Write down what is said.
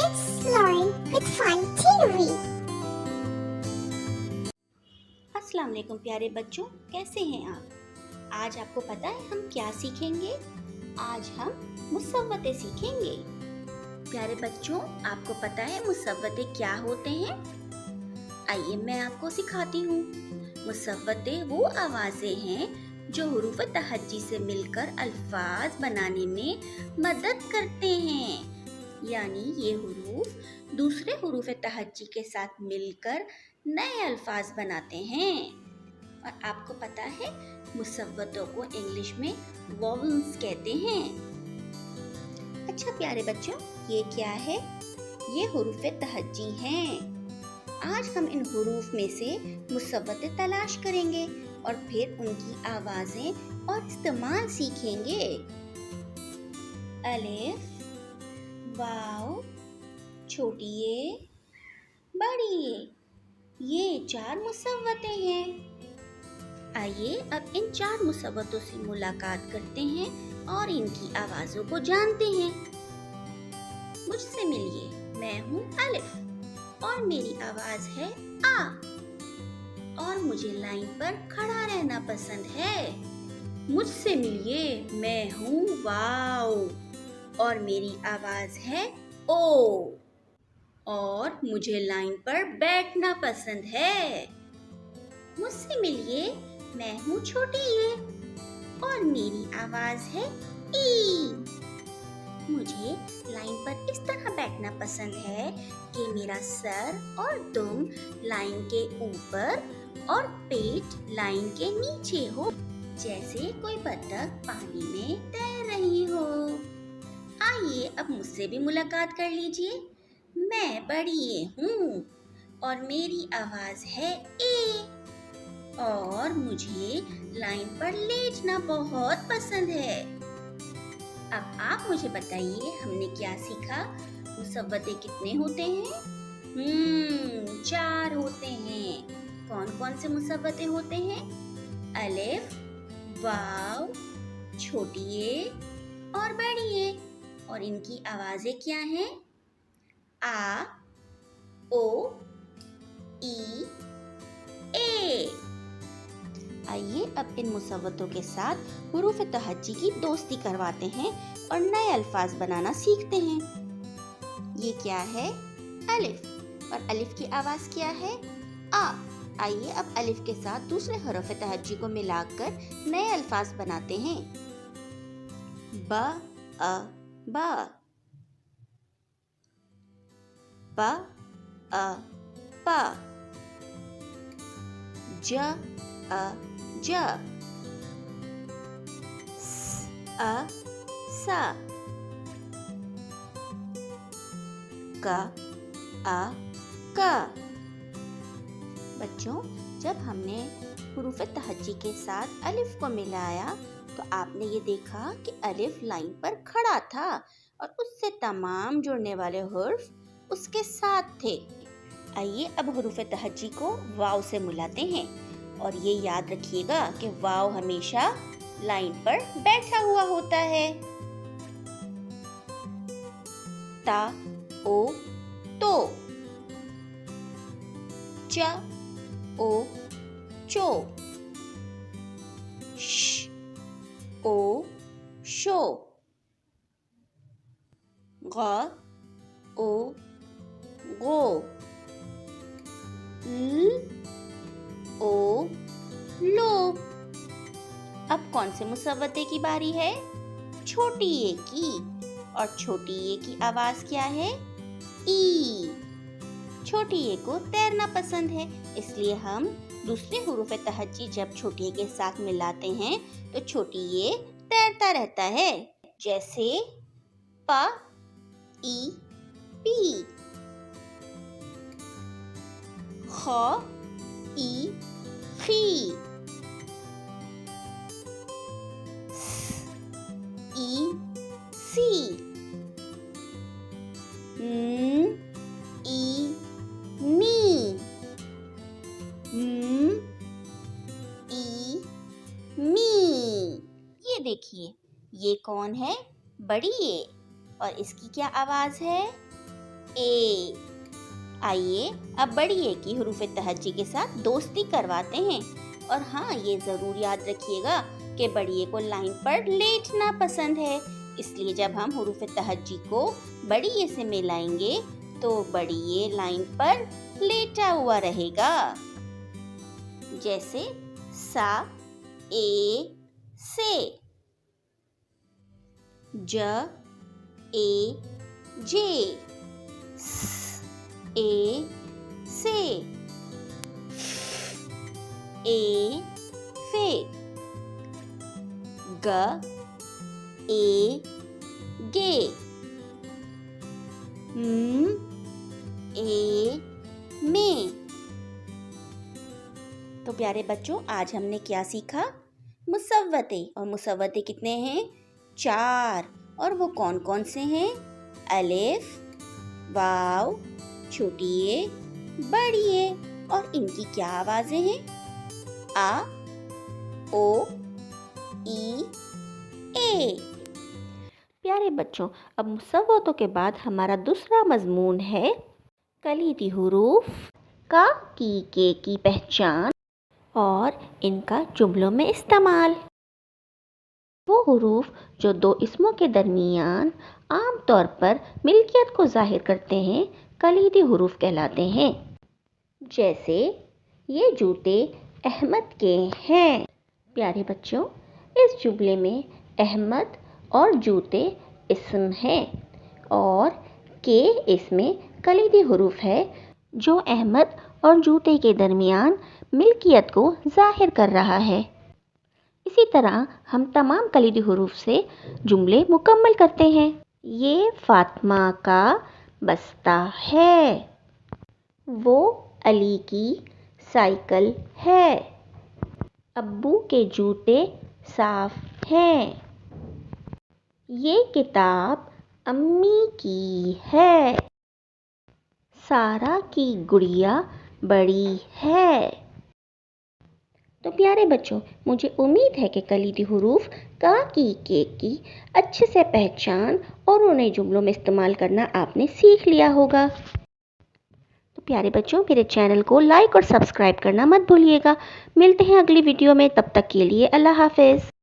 Exploring with Fun Theory. अस्सलाम वालेकुम प्यारे बच्चों, कैसे हैं आप? आज आपको पता है हम क्या सीखेंगे? आज हम मुसव्वते सीखेंगे। प्यारे बच्चों, आपको पता है मुसव्वते क्या होते हैं? आइए मैं आपको सिखाती हूँ। मुसव्वते वो आवाज़ें हैं जो हुरूफ तहज्जी से मिलकर अल्फाज बनाने में मदद करते हैं। यानी ये हुरूफ दूसरे हुरूफ तहज्जी के साथ मिलकर नए अल्फाज बनाते हैं। और आपको पता है मुसव्वतों को इंग्लिश में वॉवल्स कहते हैं। अच्छा प्यारे बच्चों, ये क्या है? ये हुरूफ तहज्जी हैं। आज हम इन हुरूफ में से मुसव्वते तलाश करेंगे और फिर उनकी आवाजें और इस्तेमाल सीखेंगे। अलिफ, वाव, छोटी ए, बड़ी ए, ये 4 मुसव्वते हैं। आइए अब इन 4 मुसव्वतों से मुलाकात करते हैं और इनकी आवाज़ों को जानते हैं। मुझसे मिलिए, मैं हूँ अलिफ और मेरी आवाज़ है आ। और मुझे लाइन पर खड़ा रहना पसंद है। मुझसे मिलिए, मैं हूँ वाव और मेरी आवाज़ है ओ। और मुझे लाइन पर बैठना पसंद है। मुझसे मिलिए, मैं हूँ छोटी ए और मेरी आवाज़ है ई। मुझे लाइन पर इस तरह बैठना पसंद है कि मेरा सर और दुम लाइन के ऊपर और पेट लाइन के नीचे हो, जैसे कोई बतख पानी में तैर रही हो। आइए अब मुझसे भी मुलाकात कर लीजिए। मैं बड़ी ए हूँ और मेरी आवाज़ है ए और मुझे लाइन पर लेटना बहुत पसंद है। अब आप मुझे बताइए हमने क्या सीखा? मुसव्वते कितने होते हैं? 4 होते हैं। कौन कौन से मुसव्वते होते हैं? अलिफ, वाव, छोटी ए और बड़ी ए। और इनकी आवाजें क्या हैं? आ, ओ, ई, ए। आइए अब इन मुसव्वतों के साथ हुरूफ तहज्जी की दोस्ती करवाते हैं और नए अल्फाज बनाना सीखते हैं। ये क्या है? अलिफ। और अलिफ की आवाज क्या है? आ। आइए अब अलिफ के साथ दूसरे हुरूफ तहज्जी को मिलाकर नए अल्फाज बनाते हैं। ब, अ, बा, ब, अ, पा, ज, अ, ज, स, अ, सा, क, आ, क। बच्चों, जब हमने हुरूफ तहज्जी के साथ अलिफ को मिलाया तो आपने ये देखा कि अलिफ लाइन पर खड़ा था और उससे तमाम जुड़ने वाले हुर्फ उसके साथ थे। आइए अब हुरूफ तहज्जी को वाव से मिलाते हैं और ये याद रखिएगा कि वाव हमेशा लाइन पर बैठा हुआ होता है। ता, ओ, तो, च, ओ, चो, श, ओ, शो, ग, ओ, गो, ल, ओ, लो। अब कौन से मुसव्वते की बारी है? छोटी ए की। और छोटी ए की आवाज क्या है? ई। छोटी ए को तैरना पसंद है, इसलिए हम दूसरे हुरूफ तहज्जी जब छोटी ए के साथ मिलाते हैं तो छोटी ए तैरता रहता है, जैसे प, ई, पी, ख, ई, खी, स, ई, सी, न, ई, नी, म, ई, मी। ये देखिए, ये कौन है? बड़ी ए। और इसकी क्या आवाज है? ए। आइए अब बड़ी ए की हरूफ तहज्जी के साथ दोस्ती करवाते हैं। और हाँ, ये ज़रूर याद रखिएगा कि बड़ी ए को लाइन पर लेटना पसंद है, इसलिए जब हम हरूफ तहज्जी को बड़ी ए से मिलाएंगे तो बड़ी ए लाइन पर लेटा हुआ रहेगा। जैसे सा, ए, से। ज, ए, जे। स, ए, से। ए, फे। ग, ए, गे। म, ए, में। तो प्यारे बच्चों, आज हमने क्या सीखा? मुसव्वते। और मुसव्वते कितने हैं? 4। और वो कौन कौन से हैं? अलिफ, वाव, छोटी ए, बड़ी ए। और इनकी क्या आवाजें हैं? आ, ओ, ई, ए। प्यारे बच्चों, अब मुसव्वतों के बाद हमारा दूसरा मजमून है कलीदी हुरूफ का, की, के की पहचान और इनका जुमलों में इस्तेमाल। वो हुरूफ जो दो इस्मों के दरमियान आम तौर पर मिल्कियत को जाहिर करते हैं, कलीदी हुरूफ कहलाते हैं। जैसे ये जूते अहमद के हैं। प्यारे बच्चों, इस जुमले में अहमद और जूते इस्म हैं और के इसमें कलीदी हुरूफ है जो अहमद और जूते के दरमियान मिल्कियत को जाहिर कर रहा है। इसी तरह हम तमाम कलीदी हुरूफ से जुमले मुकम्मल करते हैं। ये फातिमा का बस्ता है। वो अली की साइकिल है। अब्बू के जूते साफ हैं। ये किताब अम्मी की है। सारा की गुड़िया बड़ी है। तो प्यारे बच्चों, मुझे उम्मीद है कि कलीदी हुरूफ का, की, के की अच्छे से पहचान और उन्हें जुमलों में इस्तेमाल करना आपने सीख लिया होगा। तो प्यारे बच्चों, मेरे चैनल को लाइक और सब्सक्राइब करना मत भूलिएगा। मिलते हैं अगली वीडियो में, तब तक के लिए अल्लाह हाफिज़।